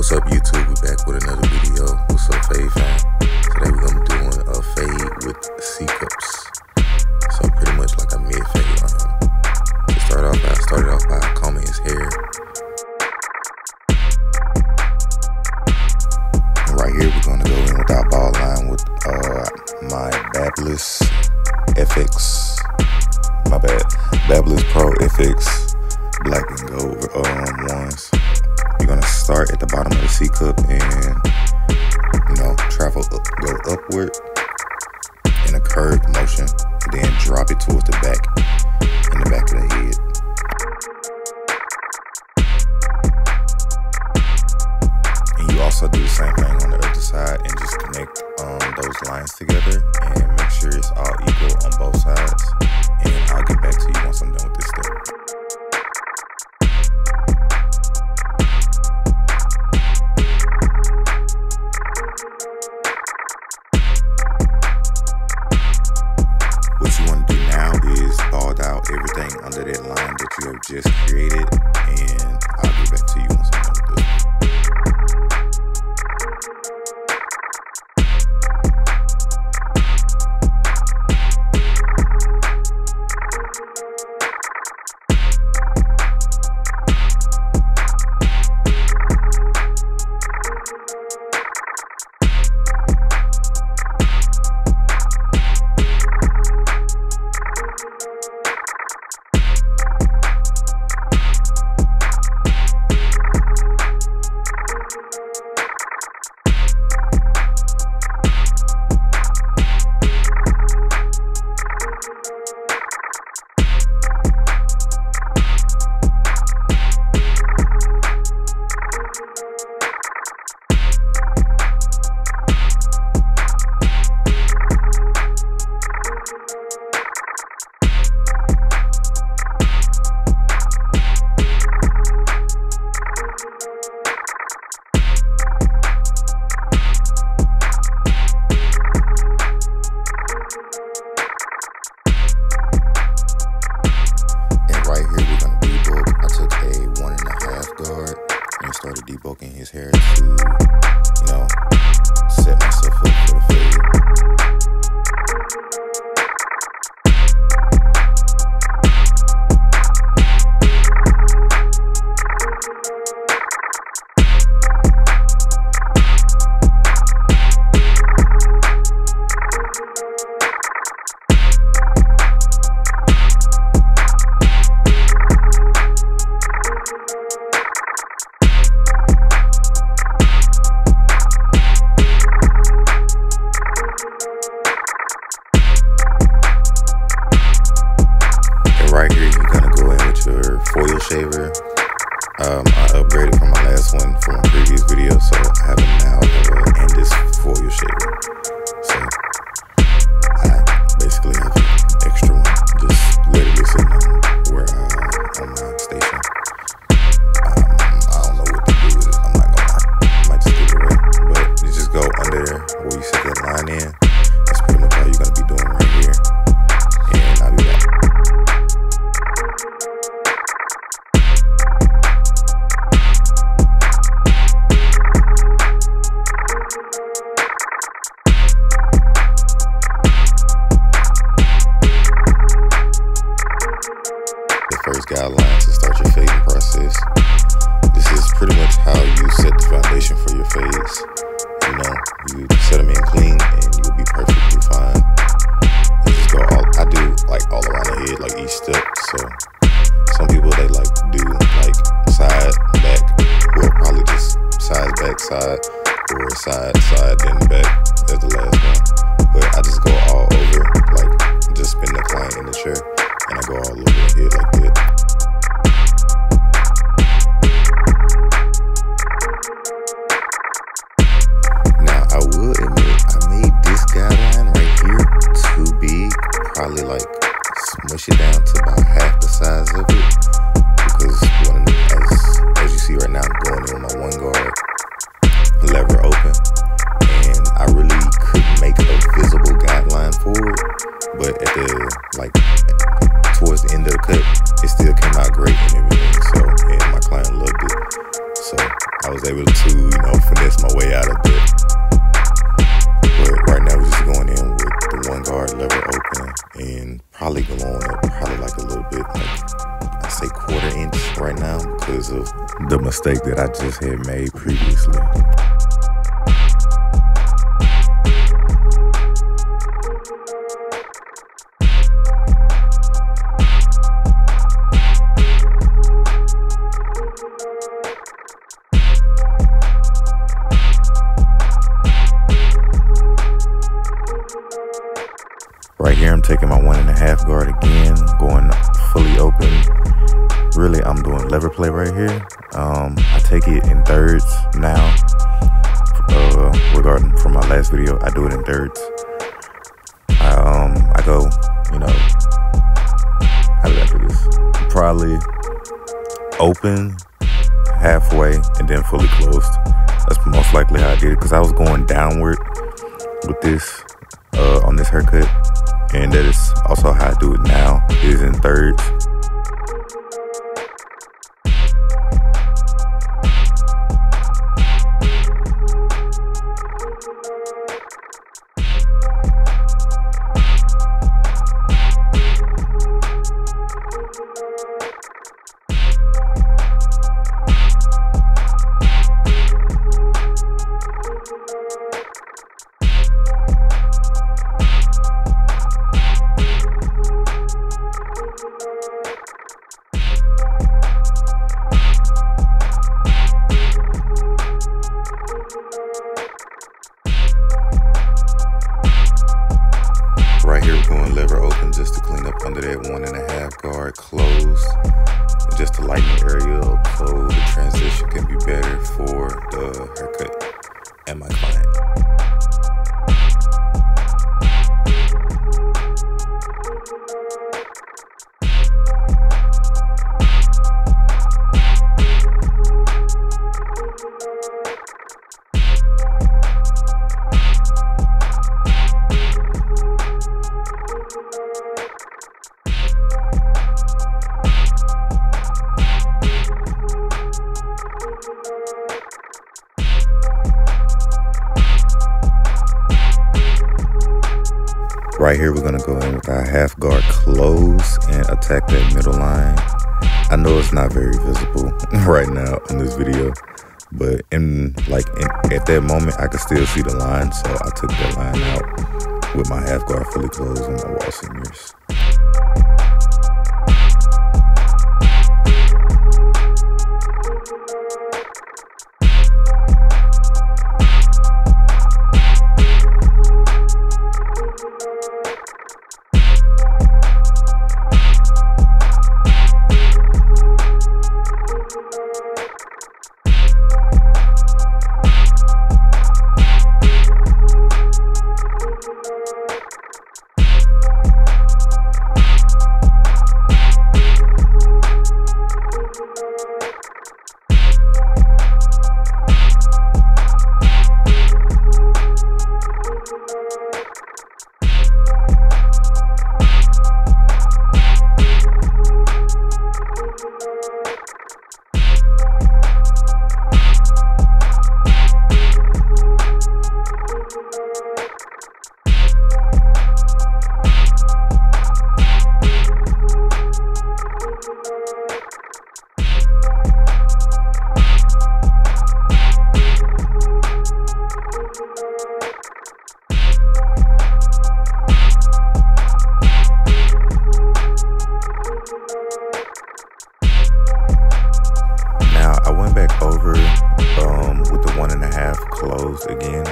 What's up, YouTube? We back with another video. What's up, fade fam? Today we're gonna be doing a fade with C cups. So pretty much like a mid fade on him. To start off, I started off by combing his hair. And right here we're gonna go in with our ball line with my Babless FX. My bad. Babless Pro FX black and gold ones. You're gonna start at the bottom of the C cup and travel up, go upward in a curved motion, and then drop it towards the back, in the back of the head. And you also do the same thing on the other side and just connect those lines together and make sure it's all equal on both sides. And I'll get back to you once I'm done with this step. What you want to do now is bald out everything under that line that you have just created, and I'll get back to you once I'm done with this. Started debulking his hair to, set myself up for the fade. Right here, you're gonna go in with your foil shaver. I upgraded from my last one from a previous video, so I have it now and this foil shaver. So I basically have an extra one, just literally sitting on where on my station. I don't know what to do with it. I'm not gonna lie. I might just give it away, but you just go under there where you set that line in. That's pretty much all you're gonna be doing right here, and I'll be back. First guideline to start your fading process. This is pretty much how you set the foundation for your fades. You set them in clean and you'll be perfectly fine. You just go I do like all around the head, like each step. So some people they like do like side, back, or probably just side, back, side, or side, then back as the last one. But I just go all over, like just spin the client in the chair. And I go all over the head like that. Now, I will admit, I made this guideline right here too big. Probably like smush it down to about half the size of it. Because as you see right now, I'm going in with my one guard, lever open. And I really couldn't make a visible guideline for it. But at the, towards the end of the cut, it still came out great and everything. So, and my client loved it. So I was able to, probably going up probably like a little bit, like I say 1/4 inch right now because of the mistake that I just had made previously. Right here, I'm taking my 1.5 guard again, going fully open. Really, I'm doing lever play right here. I take it in thirds now. Regarding from my last video, I do it in thirds. I go, you know, how did I do this? Probably open, halfway, and then fully closed. That's most likely how I did it because I was going downward with this on this haircut. And that is also how I do it now, is in thirds. Right here, we're going lever open just to clean up under that 1.5 guard closed, just to lighten the area up so the transition can be better for the haircut and my client. Right here, we're gonna go in with our 1/2 guard close and attack that middle line. I know it's not very visible right now on this video, but at that moment, I could still see the line, so I took that line out with my 1/2 guard fully closed on my wall seniors. Over with the 1.5 closed again,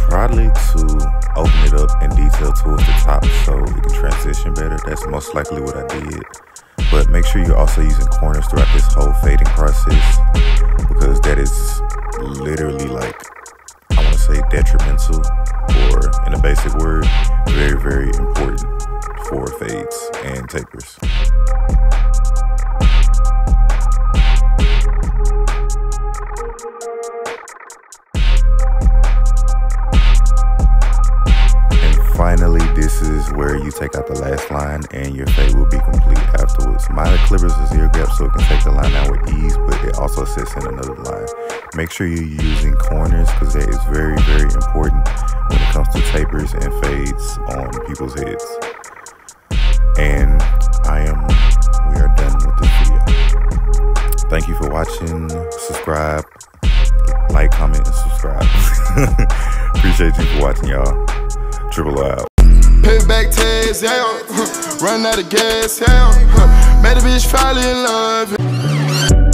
probably to open it up and detail towards the top so it can transition better. That's most likely what I did. But make sure you're also using corners throughout this whole fading process, because that is literally, like, I want to say detrimental, or in a basic word, very, very important for fades and tapers. Finally, this is where you take out the last line and your fade will be complete afterwards. Minor clippers is ear gap so it can take the line out with ease, but it also sets in another line. Make sure you're using corners because that is very, very important when it comes to tapers and fades on people's heads. watching. Subscribe, like, comment, and subscribe. Appreciate you for watching, y'all. Triiipleooo out. Payback tags, yeah. Run out of gas, yeah. Made a bitch fall in love.